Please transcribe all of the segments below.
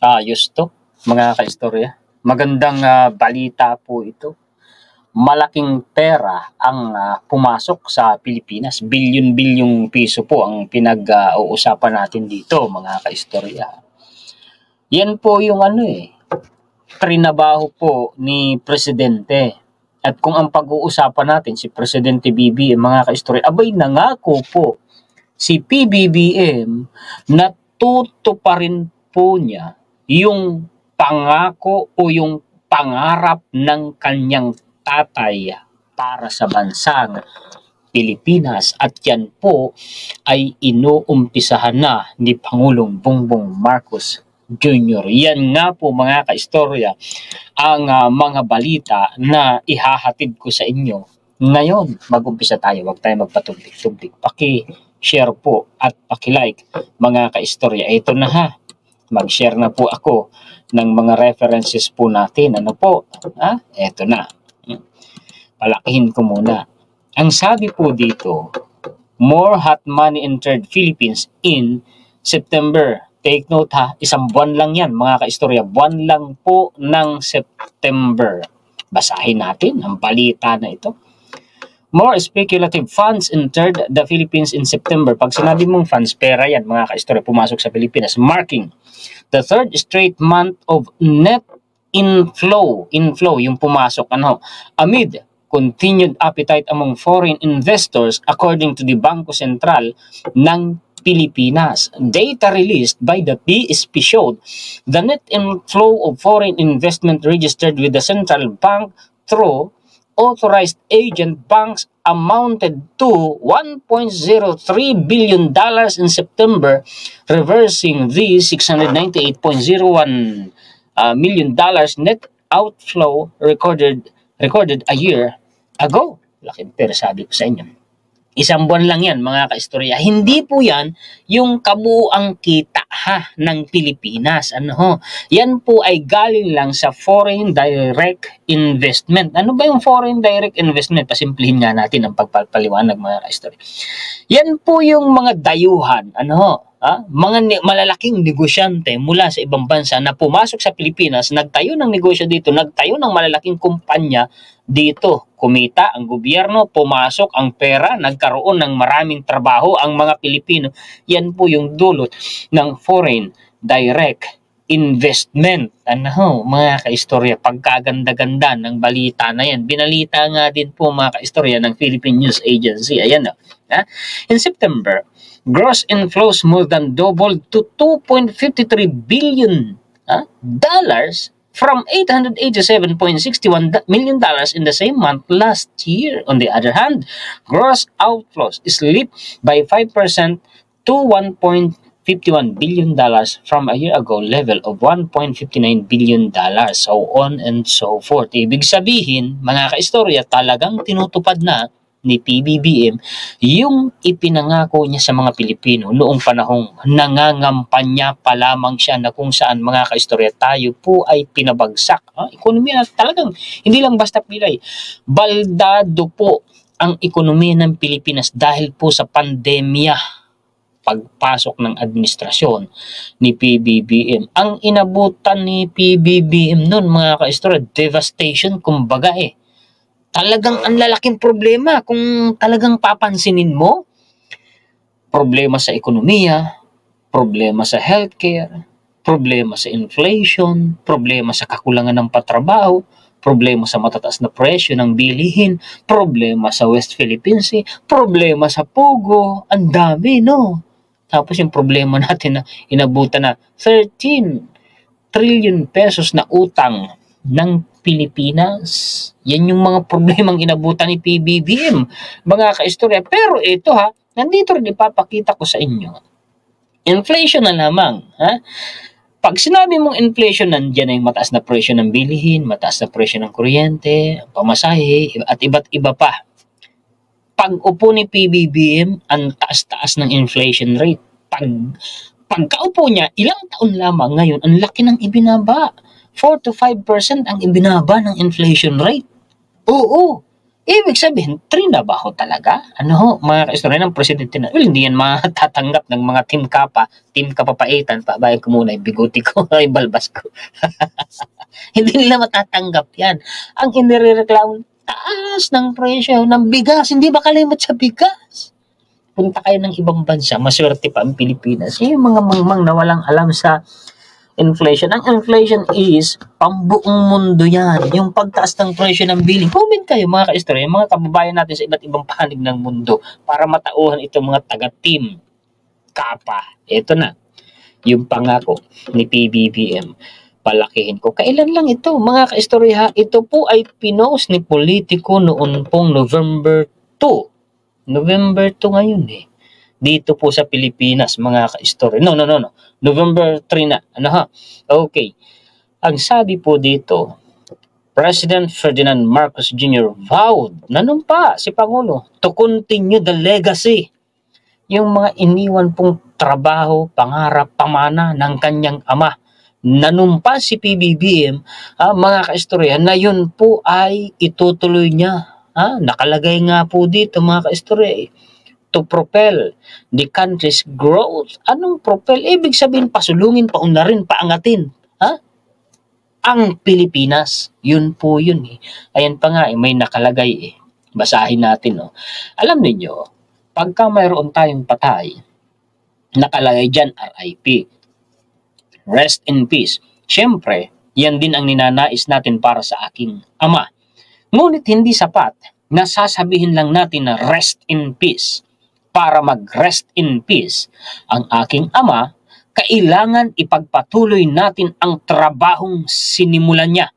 Ayos to, mga kaistorya. Magandang balita po ito. Malaking pera ang pumasok sa Pilipinas. Bilyon-bilyong piso po ang pinag-uusapan natin dito, mga kaistorya. Yan po yung trinabaho po ni Presidente. At kung ang pag-uusapan natin si Presidente BBM, mga kaistorya, abay nangako po si PBBM na tutuparin po niya yung pangako o yung pangarap ng kanyang tatay para sa bansang Pilipinas, at yan po ay inuumpisahan na ni Pangulong Bongbong Marcos Jr. Yan nga po, mga kaistorya, ang mga balita na ihahatid ko sa inyo ngayon. Mag-umpisa tayo, wag tayo magpatubig-tubig. Paki-share po at paki-like, mga kaistorya. Ito na ha, mag-share na po ako ng mga references po natin. Ano po? Ito na. Palakihin ko muna. Ang sabi po dito, more hot money entered Philippines in September. Take note ha, isang buwan lang yan, mga kaistorya. Buwan lang po ng September. Basahin natin ang balita na ito. More speculative funds entered the Philippines in September. Pag sinabi mong funds, pera yan, mga kaistorya, pumasok sa Pilipinas. Marking the third straight month of net inflow. Inflow, yung pumasok. Amid continued appetite among foreign investors according to the Bangko Sentral ng Pilipinas. Data released by the BSP showed the net inflow of foreign investment registered with the central bank through authorized agent banks amounted to $1.03 billion in September, reversing the $698.01 million net outflow recorded a year ago. Laking pera, sabi ko sa inyo. Isang buwan lang yan, mga kaistorya. Hindi po yan yung kabuuang kita ng Pilipinas. Yan po ay galing lang sa foreign direct investment. Ano ba yung foreign direct investment? Pasimplihin nga natin ang pagpapaliwanag, mga kaistorya. Yan po yung mga dayuhan, mga malalaking negosyante mula sa ibang bansa na pumasok sa Pilipinas, nagtayo ng negosyo dito, nagtayo ng malalaking kumpanya dito. Kumita ang gobyerno, pumasok ang pera, nagkaroon ng maraming trabaho ang mga Pilipino. Yan po yung dulot ng foreign direct investment. Mga kaistorya, pagkaganda-ganda ng balita na yan. Binalita nga din po, mga kaistorya, ng Philippine News Agency. Ayan. In September, gross inflows more than doubled to $2.53 billion dollars from $887.61 million in the same month last year. On the other hand, gross outflows slipped by 5% to $1.51 billion from a year ago level of $1.59 billion. So on and so forth. Ibig sabihin, mga kaistorya, talagang tinutupad na ni PBBM yung ipinangako niya sa mga Pilipino noong panahong nangangampanya pa lamang siya, na kung saan, mga kaistorya, tayo po ay pinabagsak. Ekonomiya talagang hindi lang basta pilay. Baldado po ang ekonomiya ng Pilipinas dahil po sa pandemya. Pagpasok ng administrasyon ni PBBM, ang inabutan ni PBBM noon, mga kaistorya, devastation kumbaga. Talagang ang lalaking problema kung talagang papansinin mo. Problema sa ekonomiya, problema sa healthcare, problema sa inflation, problema sa kakulangan ng patrabaho, problema sa matataas na presyo ng bilihin, problema sa West Philippine Sea, problema sa Pugo. Ang dami, Tapos yung problema natin na inabutan na 13 trillion pesos na utang ng Pilipinas. Yan yung mga problemang inabutan ni PBBM, mga kaistorya. Pero ito nandito rin ipapakita ko sa inyo. Inflation na lamang. Pag sinabi mong inflation, nandiyan ay mataas na presyo ng bilihin, mataas na presyo ng kuryente, pamasahe, at iba't iba pa. Pag upo ni PBBM, ang taas-taas ng inflation rate. Pagkaupo niya, ilang taon lamang ngayon, ang laki ng ibinaba. 4 to 5% ang ibinaba ng inflation rate. Oo. Ibig sabihin, trinabaho talaga. Ano ho, mga kaistorya ng presidente na, well, hindi yan matatanggap ng mga team kapapaitan, pabayag ko muna yung biguti ko, ay balbas ko. Hindi nila matatanggap yan. Ang inireklamo, taas ng presyo ng bigas, hindi ba kalimot sa bigas? Punta kayo ng ibang bansa, maswerte pa ang Pilipinas. Yung mga mangmang na walang alam sa inflation. Ang inflation is pambuong mundo yan. Yung pagtaas ng presyo ng billing. Comment kayo mga kaistorya, mga kababayan natin sa iba't ibang panig ng mundo para matauhan itong mga taga-team Kapa. Ito na, yung pangako ni PBBM. Palakihin ko. Kailan lang ito mga kaistorya? Ito po ay pinost ni Politico noon pong November 2. November 2 ngayon eh. Dito po sa Pilipinas, mga ka-story. No. November 3 na. Ano ha? Okay. Ang sabi po dito, President Ferdinand Marcos Jr. vowed, nanumpa si Pangulo, to continue the legacy. Yung mga iniwan pong trabaho, pangarap, pamana ng kanyang ama. Nanumpa si PBBM, mga ka-istorya, na yun po ay itutuloy niya. Nakalagay nga po dito, mga ka-istorya, to propel the country's growth. Anong propel? Ibig sabihin, pasulungin, paunlarin, paangatin. Ang Pilipinas. Yun po yun eh. Ayan pa nga, may nakalagay eh. Basahin natin. Alam niyo, pagka mayroon tayong patay, nakalagay dyan, RIP. Rest in peace. Siyempre, yan din ang ninanais natin para sa aking ama. Ngunit hindi sapat na sasabihin lang natin na rest in peace. Para mag-rest in peace ang aking ama, kailangan ipagpatuloy natin ang trabahong sinimulan niya.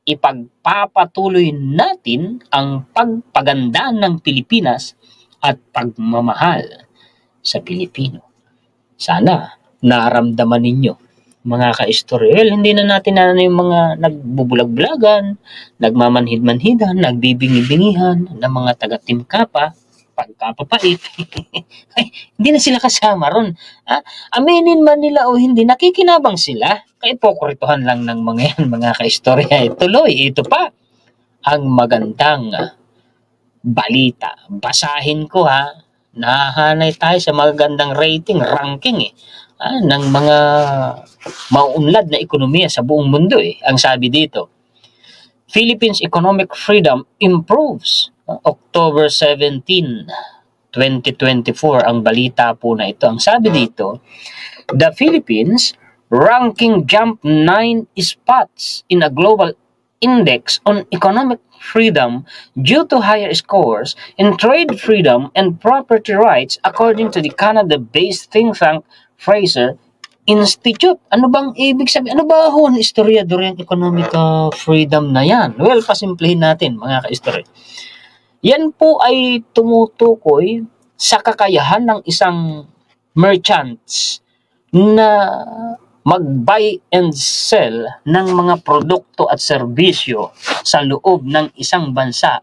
Ipagpapatuloy natin ang pagpaganda ng Pilipinas at pagmamahal sa Pilipino. Sana naramdaman ninyo, mga ka-istorya. Well, hindi na natin yung mga nagbubulag-bulagan, nagmamanhid-manhidan, nagbibingi-bingihan ng mga taga-Team Kapa, pagkapapait. Ay, hindi na sila kasama ron. Aminin man nila o hindi, nakikinabang sila. Kaya pokritohan lang ng mga yan, mga kaistorya. Tuloy, ito pa ang magandang balita. Basahin ko ha. Nahanay tayo sa magandang rating, ranking ng mga mauunlad na ekonomiya sa buong mundo eh. Ang sabi dito, Philippines economic freedom improves. October 17, 2024 ang balita po na ito. Ang sabi dito, the Philippines ranking jump 9 spots in a global index on economic freedom due to higher scores in trade freedom and property rights according to the Canada-based think tank Fraser Institute. Ano bang ibig sabihin? Ano ba ho ang historiador yung economic freedom na yan? Well, pasimplihin natin mga ka-istorya. Yan po ay tumutukoy sa kakayahan ng isang merchants na mag-buy and sell ng mga produkto at serbisyo sa loob ng isang bansa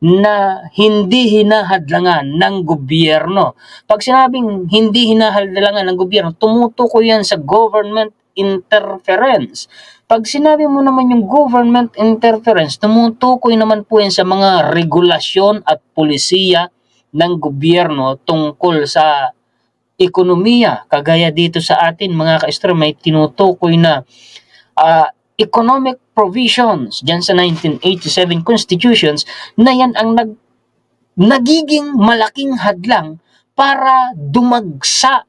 na hindi hinahadlangan ng gobyerno. Pag sinabing hindi hinahadlangan ng gobyerno, tumutukoy yan sa government interference. Pag sinabi mo naman yung government interference, tumutukoy naman po yan sa mga regulasyon at pulisiya ng gobyerno tungkol sa ekonomiya. Kagaya dito sa atin, mga ka-istorya, may tinutukoy na economic provisions dyan sa 1987 constitutions na yan ang nagiging malaking hadlang para dumagsa.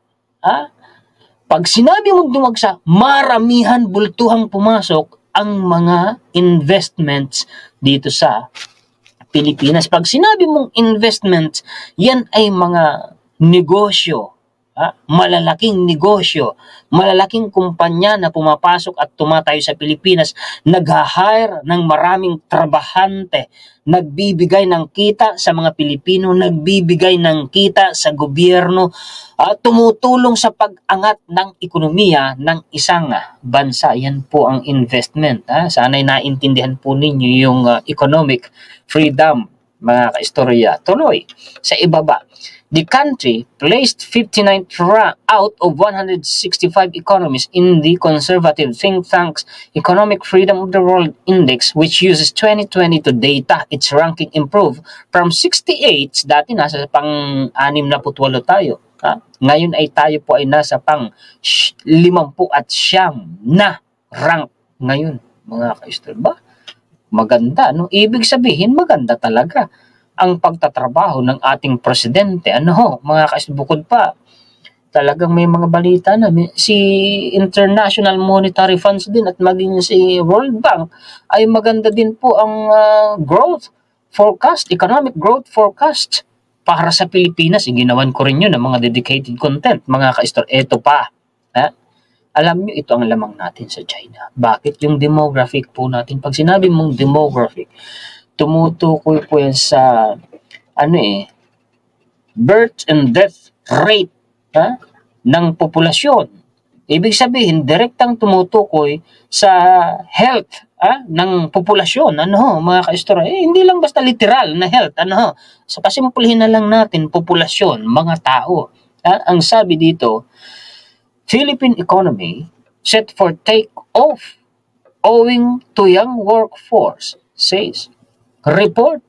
Pag sinabi mong dumagsa, maramihan bultuhang pumasok ang mga investments dito sa Pilipinas. Pag sinabi mong investments, yan ay mga negosyo, malalaking negosyo, malalaking kumpanya na pumapasok at tumatayo sa Pilipinas, nag-hire ng maraming trabahante, nagbibigay ng kita sa mga Pilipino, nagbibigay ng kita sa gobyerno, tumutulong sa pag-angat ng ekonomiya ng isang bansa. Yan po ang investment. Sana'y naintindihan po ninyo yung economic freedom mga kaistorya. Tuloy, sa ibaba. The country placed 59th out of 165 economies in the conservative think tank's Economic Freedom of the World Index, which uses 2022 data. Its ranking improved from 68, dati nasa pang-68 tayo. Ngayon ay tayo po ay nasa pang 59 na rank ngayon, mga kaistorya. Maganda, no? Ibig sabihin, maganda talaga ang pagtatrabaho ng ating presidente. Mga bukod pa, talagang may mga balita na si International Monetary Funds din at maging si World Bank ay maganda din po ang growth forecast, economic growth forecast para sa Pilipinas. Ginawan ko rin yun ng mga dedicated content, mga ka-store. Ito pa, alam nyo, ito ang lamang natin sa China. Bakit? Yung demographic po natin. Pag sinabi mong demographic, tumutukoy po yan sa birth and death rate ng populasyon. Ibig sabihin, direktang tumutukoy sa health ng populasyon. Mga ka-istorya, hindi lang basta literal na health. So, pasimplihin na lang natin, populasyon, mga tao. Ang sabi dito, Philippine economy set for take-off owing to young workforce, says report.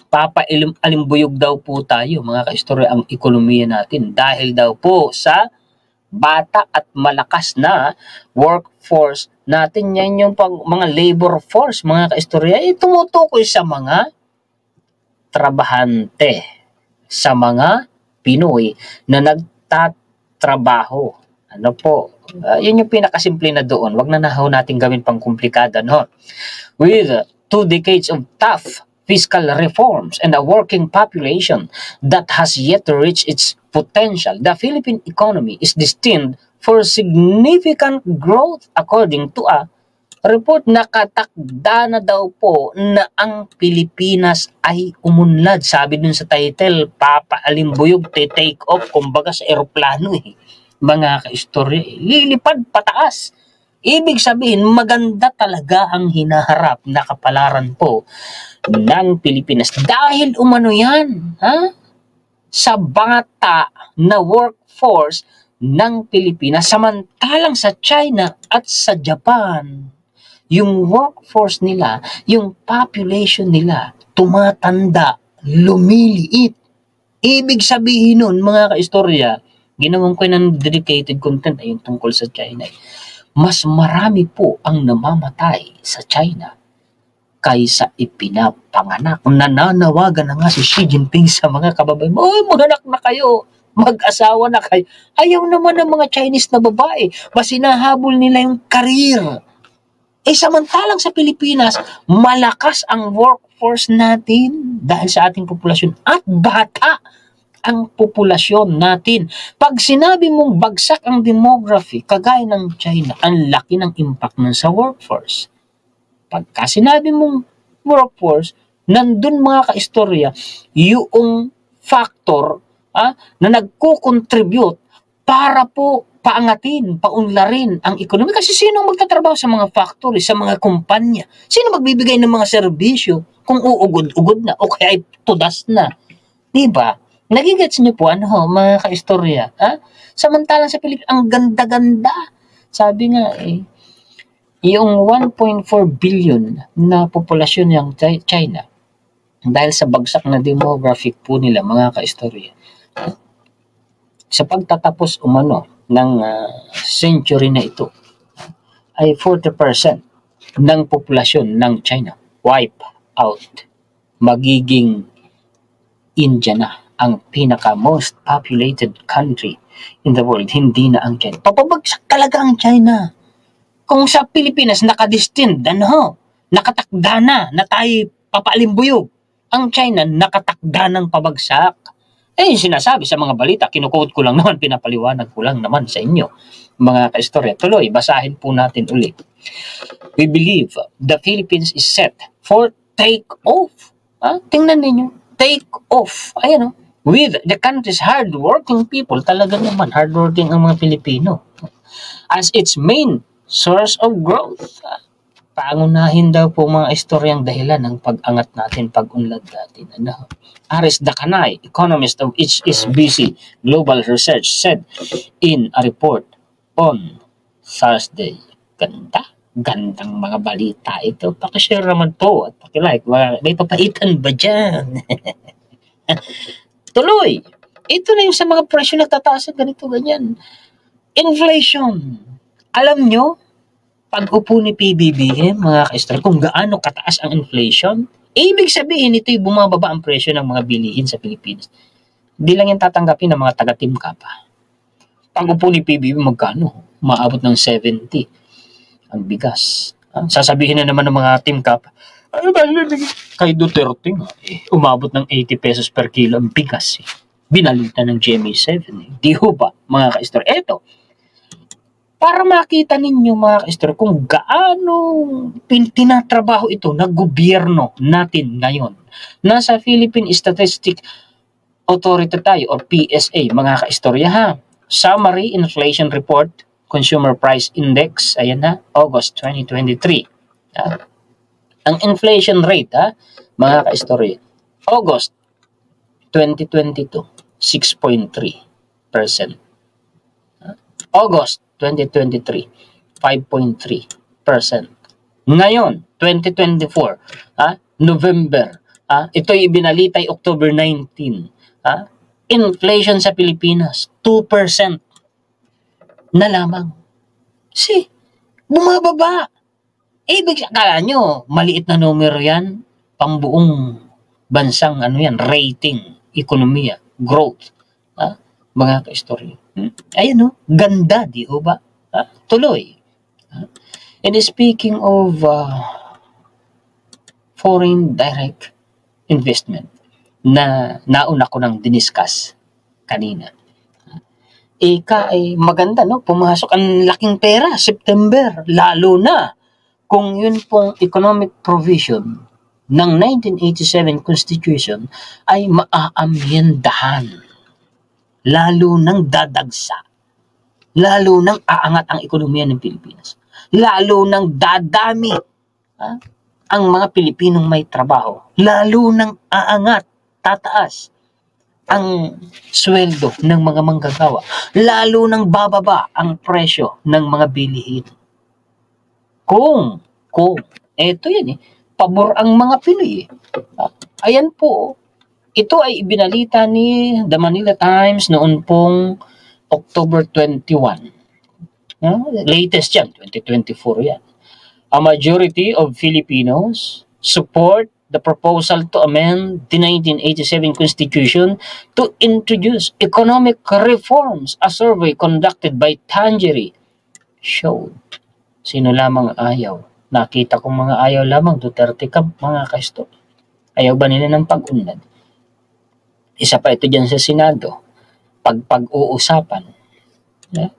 Papalimbuyog daw po tayo, mga kaistorya, ang ekonomiya natin dahil daw po sa bata at malakas na workforce natin. Yan yung mga labor force, mga kaistorya, tumutukoy sa mga trabahante, sa mga Pinoy na nagtatrabaho. Yun yung pinakasimple na doon. Wag na natin gawin pang komplikada, no? With 2 decades of tough fiscal reforms and a working population that has yet to reach its potential, the Philippine economy is destined for significant growth according to a report. Nakatakda na daw po na ang Pilipinas ay umunlad. Sabi dun sa title, papalimbuyog, take off, kumbaga sa eroplano mga kaistorya, lilipad pataas. Ibig sabihin, maganda talaga ang hinaharap na kapalaran po ng Pilipinas. Dahil umano yan, sa bata na workforce ng Pilipinas, samantalang sa China at sa Japan, yung workforce nila, yung population nila, tumatanda, lumiliit. Ibig sabihin nun, mga kaistorya, ginawan ko ng dedicated content ay yung tungkol sa China. Mas marami po ang namamatay sa China kaysa ipinapanganak. Nananawagan na nga si Xi Jinping sa mga kababayan, maganak na kayo, mag-asawa na kayo. Ayaw naman ng mga Chinese na babae. Mas hinahabol nila yung career. Samantalang sa Pilipinas, malakas ang workforce natin dahil sa ating populasyon at bata ang populasyon natin. Pag sinabi mong bagsak ang demography, kagaya ng China, ang laki ng impact nun sa workforce. Pagka sinabi mong workforce, nandun mga kaistorya, yung factor na nagko-contribute para po paangatin, paunlarin ang ekonomiya. Kasi sino magtatrabaho sa mga factory, sa mga kumpanya? Sino magbibigay ng mga serbisyo kung uugod-ugod na o kaya ay tudas na? Diba? Nagigets niyo po, mga kaistorya? Samantalang sa Pilipinas, ang ganda-ganda. Sabi nga, yung 1.4 billion na populasyon ng China, dahil sa bagsak na demographic po nila, mga kaistorya, sa pagtatapos ng century na ito, ay 40% ng populasyon ng China wipe out. Magiging India na ang pinaka-most populated country in the world, hindi na ang China. Papabagsak talaga ang China. Kung sa Pilipinas, nakadestined, nakatakda na tayo papalimbuyog. Ang China, nakatakda ng pabagsak. Yung sinasabi sa mga balita, kinuquote ko lang naman, pinapaliwanag ko lang naman sa inyo, mga kaistorya. Tuloy, basahin po natin ulit. We believe the Philippines is set for take-off. Tingnan ninyo, take-off. Ayan with the country's hard-working people, talaga naman, hard-working ang mga Pilipino, as its main source of growth. Pangunahin daw po mga istoryang dahilan ng pag-angat natin, pag-unlad natin. Ano? Aris Dakanay, economist of HSBC Global Research, said in a report on Thursday. Gandang mga balita ito. Pakishare naman po at pakilike. May papaitan ba dyan? Tuloy! Ito na yung sa mga presyo na tataas ganito, ganyan. Inflation. Alam nyo, pag-upo ni PBBM, mga ka-istorya, kung gaano kataas ang inflation, ibig sabihin ito'y bumababa ang presyo ng mga bilihin sa Pilipinas. Hindi lang yan tatanggapin ng mga taga-Timka pa. Pag-upo ni PBBM, magkano? Maabot ng 70 ang bigas. Sasabihin na naman ng mga Timka pa, kay Duterte nga, umabot ng 80 pesos per kilo ang bigas. Binalita ng GMA7. Di ho ba, mga ka-istorya? Eto, para makita ninyo mga ka-istorya kung gaano tinatrabaho ito ng gobyerno natin ngayon. Nasa Philippine Statistics Authority tayo or PSA mga ka-istorya ha. Summary Inflation Report, Consumer Price Index, ayan na, August 2023. Ang inflation rate ha, mga ka-istorya, August 2022, 6.3%. August 2023, 5.3%. Ngayon, 2024, November, ito'y ibinalitay October 19. Inflation sa Pilipinas, 2% na lamang. Bumababa. Ibig akala nyo, maliit na numero yan, pambuong bansang rating, ekonomiya, growth. Mga ka-istorya. Ayan ganda, di ho ba? Tuloy. And speaking of foreign direct investment na nauna ko nang diniscuss kanina. Maganda, no? Pumasok ang laking pera, September, lalo na kung yun pong economic provision ng 1987 Constitution ay maaamyendahan. Lalo nang dadagsa, lalo nang aangat ang ekonomiya ng Pilipinas, lalo nang dadami ang mga Pilipinong may trabaho, lalo nang aangat, tataas ang sweldo ng mga manggagawa, lalo nang bababa ang presyo ng mga bilihin. Kung eto yan pabor ang mga Pinoy ayan po. Ito ay ibinalita ni The Manila Times noon pong October 21. Latest yan, 2024 yan. A majority of Filipinos support the proposal to amend the 1987 Constitution to introduce economic reforms. A survey conducted by Tangery showed. Sino lamang ayaw? Nakita kong mga ayaw lamang, Duterte Camp, mga ka-istorya. Ayaw ba nila ng pag-unlad? Isa pa ito dyan sa Senado, pag-uusapan,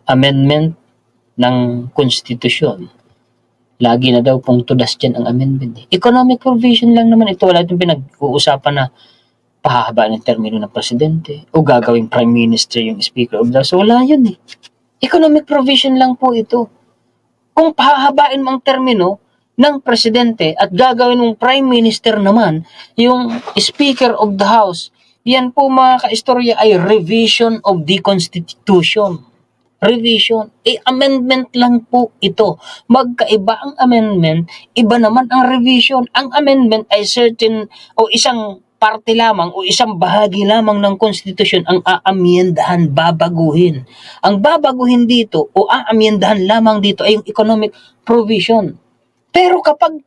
amendment ng konstitusyon. Lagi na daw pong tudas dyan ang amendment. Economic provision lang naman ito. Wala itong pinag-uusapan na pahahaba ng termino ng presidente o gagawing prime minister yung speaker of the House. Wala yun Economic provision lang po ito. Kung pahahabain mo ang termino ng presidente at gagawin mong prime minister naman yung speaker of the House, yan po mga ka-istorya ay revision of the Constitution. Revision. Amendment lang po ito. Magkaiba ang amendment, iba naman ang revision. Ang amendment ay certain o isang parte lamang o isang bahagi lamang ng Constitution ang aamyendahan, babaguhin. Ang babaguhin dito o aamyendahan lamang dito ay yung economic provision. Pero kapag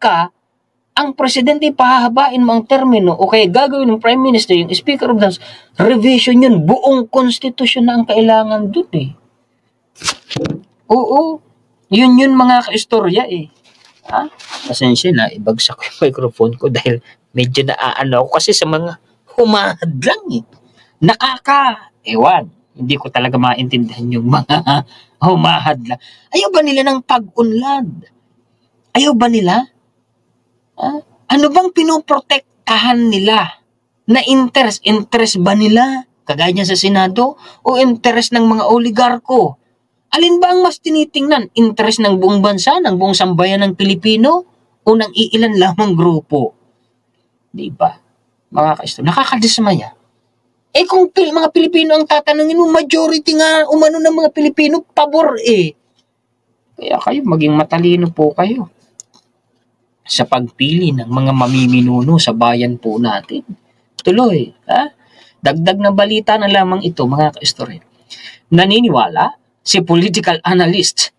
ang presidente pahahabain mo ang termino o kaya gagawin ng prime minister, yung speaker of the House, revision yun, buong constitution na ang kailangan dun Oo, yun mga kaistorya Pasensya na, ibagsak ko yung microphone ko dahil medyo naaano ako kasi sa mga humahadlang Ewan, hindi ko talaga maintindihan yung mga humahadlang. Ayaw ba nila ng pag-unlad? Ayaw ba nila? Ano bang pinoprotektahan nila? Na interest? Interest ba nila? Kagaya niya sa Senado? O interest ng mga oligarko? Alin ba ang mas tinitingnan? Interest ng buong bansa, ng buong sambayan ng Pilipino? unang iilan lamang grupo. Di ba? Mga ka-istorya, nakakadismaya. Kung mga Pilipino ang tatanungin mo, majority nga umano ng mga Pilipino, pabor eh. Kaya kayo, maging matalino po kayo sa pagpili ng mga mamiminuno sa bayan po natin. Tuloy, ha? Dagdag na balita na lamang ito, mga ka-istorya. Naniniwala si political analyst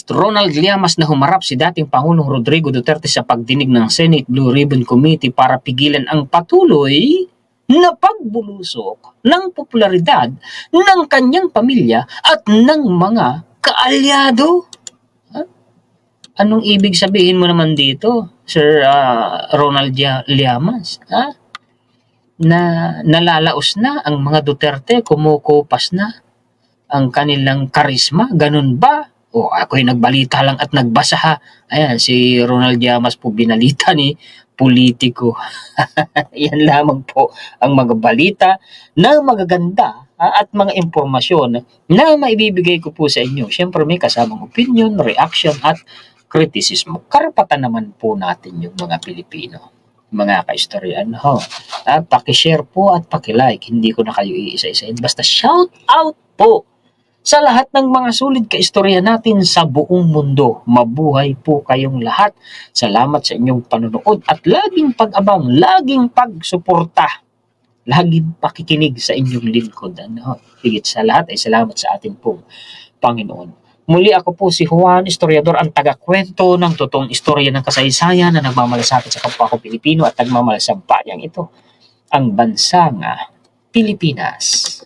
Ronald Llamas na humarap si dating Pangulong Rodrigo Duterte sa pagdinig ng Senate Blue Ribbon Committee para pigilan ang patuloy na pagbulusok ng popularidad ng kanyang pamilya at ng mga kaalyado. Anong ibig sabihin mo naman dito, Sir Ronald Llamas? Na nalalaos na ang mga Duterte, kumukupas na ang kanilang karisma, ganun ba? Ako'y nagbalita lang at nagbasa ha. Ayan, si Ronald Llamas po binalita ni politiko. Yan lamang po ang mga balita na magaganda at mga impormasyon na maibibigay ko po sa inyo. Siyempre may kasamang opinion, reaction at kritisismo. Karapatan naman po natin yung mga Pilipino. Mga kaistoryan, paki-share po at paki-like. Hindi ko na kayo iisa-isain. Basta shout out po sa lahat ng mga sulit kaistorya natin sa buong mundo. Mabuhay po kayong lahat. Salamat sa inyong panonood at laging pag-abang, laging pagsuporta, laging pakikinig sa inyong lingkod. Higit sa lahat ay salamat sa ating pong Panginoon. Muli ako po si Juan, historiador, ang tagakwento ng totoong istorya ng kasaysayan na nagmamalasakit sa kapwa ko Pilipino at nagmamalasang bayang ito, ang bansang Pilipinas.